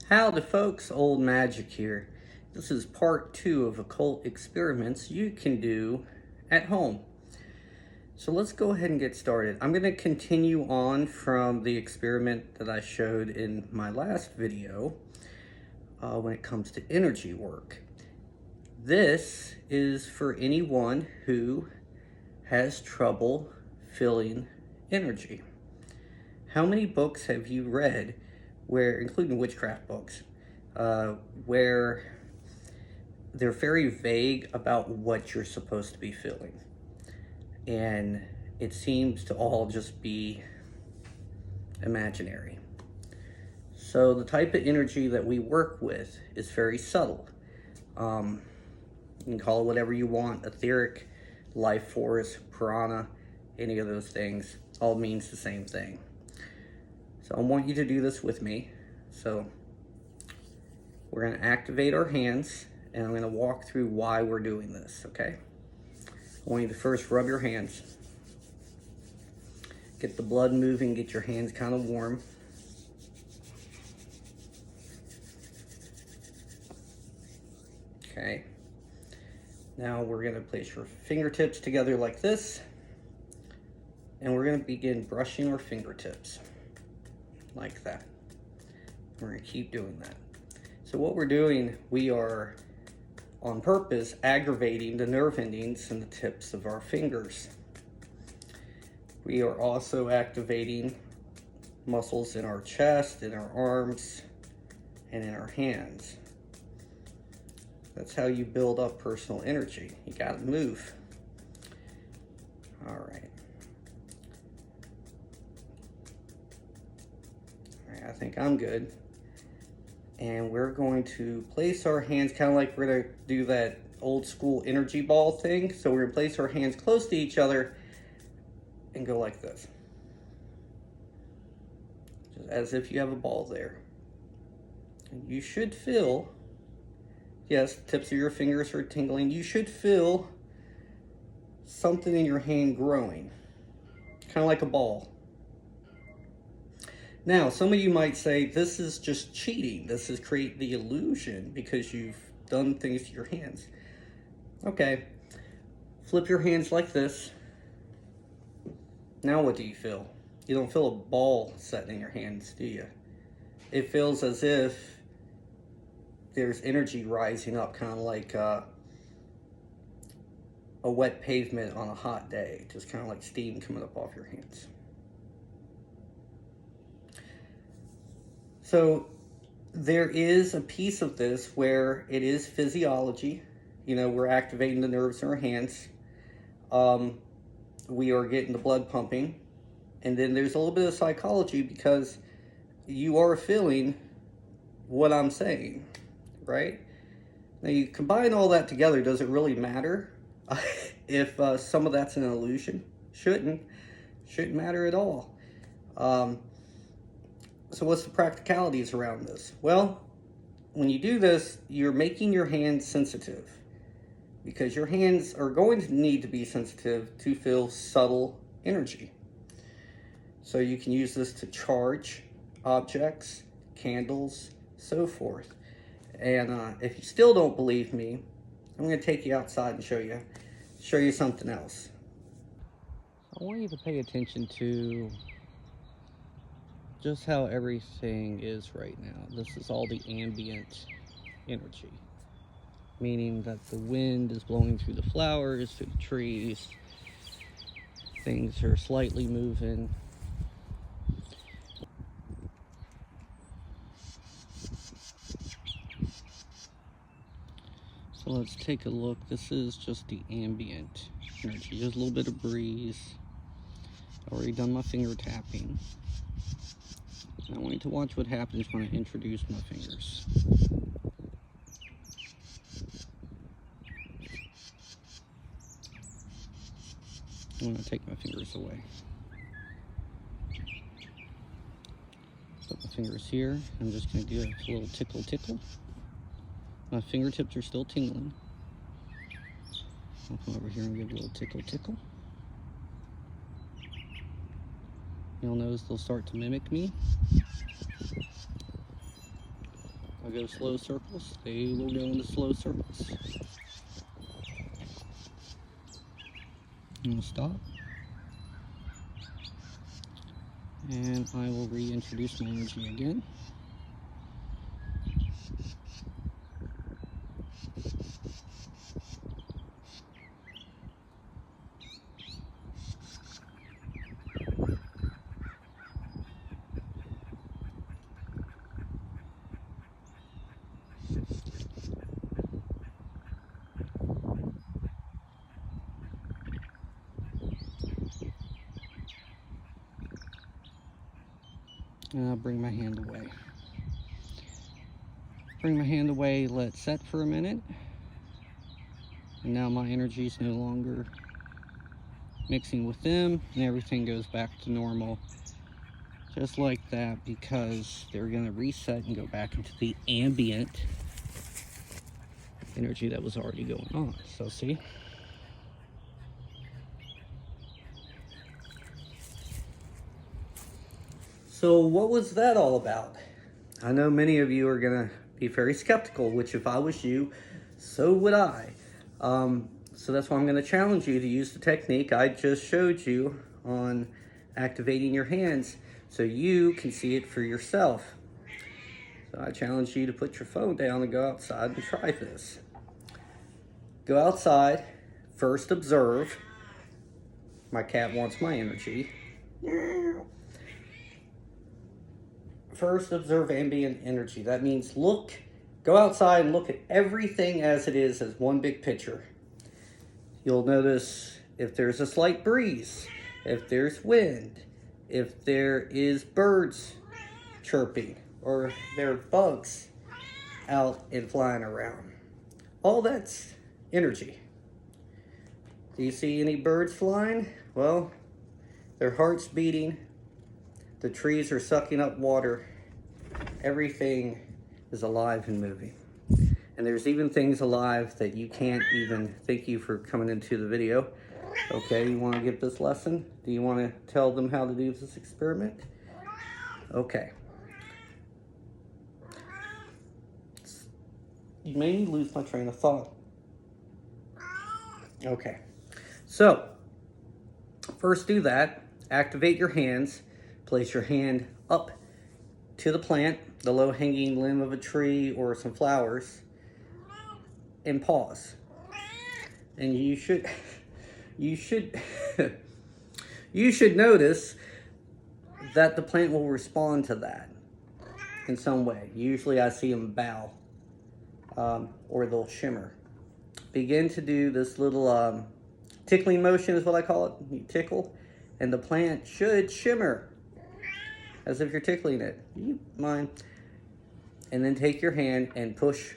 Howdy folks, old Magic here. This is part 2 of occult experiments you can do at home. So let's go ahead and get started. I'm going to continue on from the experiment that I showed in my last video when it comes to energy work. This is for anyone who has trouble feeling energy. How many books have you read where, including witchcraft books, where they're very vague about what you're supposed to be feeling? And it seems to all just be imaginary. So the type of energy that we work with is very subtle. You can call it whatever you want: etheric, life force, prana, any of those things, all means the same thing. So I want you to do this with me. So we're going to activate our hands, and I'm going to walk through why we're doing this, okay? I want you to first rub your hands. Get the blood moving, get your hands kind of warm. Okay. Now we're going to place your fingertips together like this, and we're going to begin brushing our fingertips like that. We're going to keep doing that. So what we're doing, we are on purpose aggravating the nerve endings in the tips of our fingers. We are also activating muscles in our chest, in our arms, and in our hands. That's how you build up personal energy. You got to move. All right. I think I'm good. And we're going to place our hands kind of like we're going to do that old school energy ball thing. So we're going to place our hands close to each other and go like this. Just as if you have a ball there. And you should feel, yes, the tips of your fingers are tingling. You should feel something in your hand growing, kind of like a ball. Now, some of you might say, this is just cheating. This is create the illusion because you've done things to your hands. Okay, flip your hands like this. Now what do you feel? You don't feel a ball setting in your hands, do you? It feels as if there's energy rising up, kind of like a wet pavement on a hot day. Just kind of like steam coming up off your hands. So there is a piece of this where it is physiology. You know, we're activating the nerves in our hands. We are getting the blood pumping. And then there's a little bit of psychology because you are feeling what I'm saying, right? Now you combine all that together, does it really matter if some of that's an illusion? Shouldn't matter at all. So what's the practicalities around this? Well, when you do this, you're making your hands sensitive because your hands are going to need to be sensitive to feel subtle energy. So you can use this to charge objects, candles, so forth. And if you still don't believe me, I'm going to take you outside and show you something else. I want you to pay attention to just how everything is right now. This is all the ambient energy, meaning that the wind is blowing through the flowers, through the trees. Things are slightly moving. So let's take a look. This is just the ambient energy. There's a little bit of breeze. I've already done my finger tapping. I want you to watch what happens when I introduce my fingers. I'm going to take my fingers away. Put my fingers here. I'm just going to do a little tickle tickle. My fingertips are still tingling. I'll come over here and give a little tickle tickle. You'll notice they'll start to mimic me. I'll go slow circles, they will go into slow circles. I'm gonna stop. And I will reintroduce my energy again. And I'll bring my hand away. Bring my hand away, let set for a minute. And now my energy is no longer mixing with them, and everything goes back to normal. Just like that, because they're gonna reset and go back into the ambient energy that was already going on. So see? So what was that all about? I know many of you are gonna be very skeptical, which if I was you, so would I. So that's why I'm gonna challenge you to use the technique I just showed you on activating your hands so you can see it for yourself. So I challenge you to put your phone down and go outside and try this. Go outside, first observe. My cat wants my energy. First observe ambient energy. That means go outside and look at everything as it is as one big picture. You'll notice if there's a slight breeze, if there's wind, if there is birds chirping, or there are bugs out and flying around. All that's energy. Do you see any birds flying? Well, their heart's beating. The trees are sucking up water. Everything is alive and moving. And there's even things alive that you can't even, thank you for coming into the video. Okay, you want to give this lesson? Do you want to tell them how to do this experiment? Okay. You made me lose my train of thought. Okay. So, first do that. Activate your hands. Place your hand up to the plant, the low-hanging limb of a tree or some flowers, and pause. And you should you should notice that the plant will respond to that in some way. Usually I see them bow, or they'll shimmer. Begin to do this little tickling motion is what I call it. You tickle, and the plant should shimmer as if you're tickling it. You mind? And then take your hand and push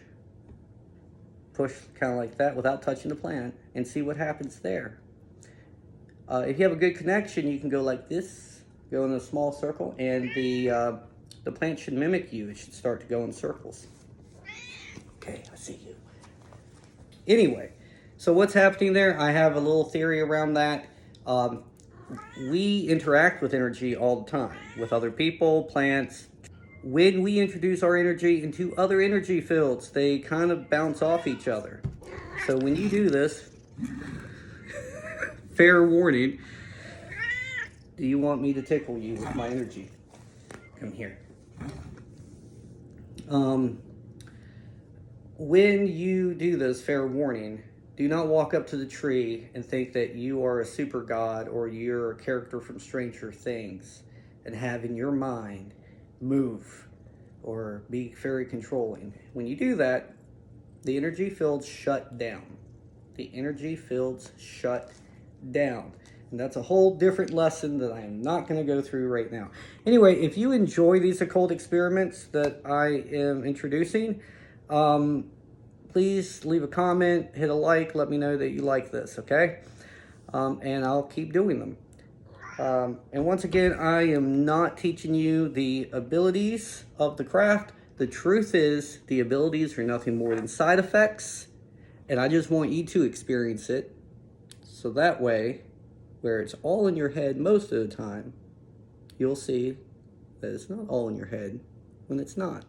kind of like that without touching the plant and see what happens there. If you have a good connection, you can go like this, go in a small circle, and the plant should mimic you. It should start to go in circles. Okay, I see you. Anyway, so what's happening there? I have a little theory around that. We interact with energy all the time, with other people, plants. When we introduce our energy into other energy fields, they kind of bounce off each other. So when you do this, fair warning, do you want me to tickle you with my energy? Come here. When you do this, fair warning, do not walk up to the tree and think that you are a super god or you're a character from Stranger Things and have in your mind move or be very controlling. When you do that, the energy fields shut down. The energy fields shut down. And that's a whole different lesson that I am not going to go through right now. Anyway, if you enjoy these occult experiments that I am introducing, please leave a comment, hit a like, let me know that you like this, okay? And I'll keep doing them. And once again, I am not teaching you the abilities of the craft. The truth is, the abilities are nothing more than side effects, and I just want you to experience it. So that way, where it's all in your head most of the time, you'll see that it's not all in your head when it's not.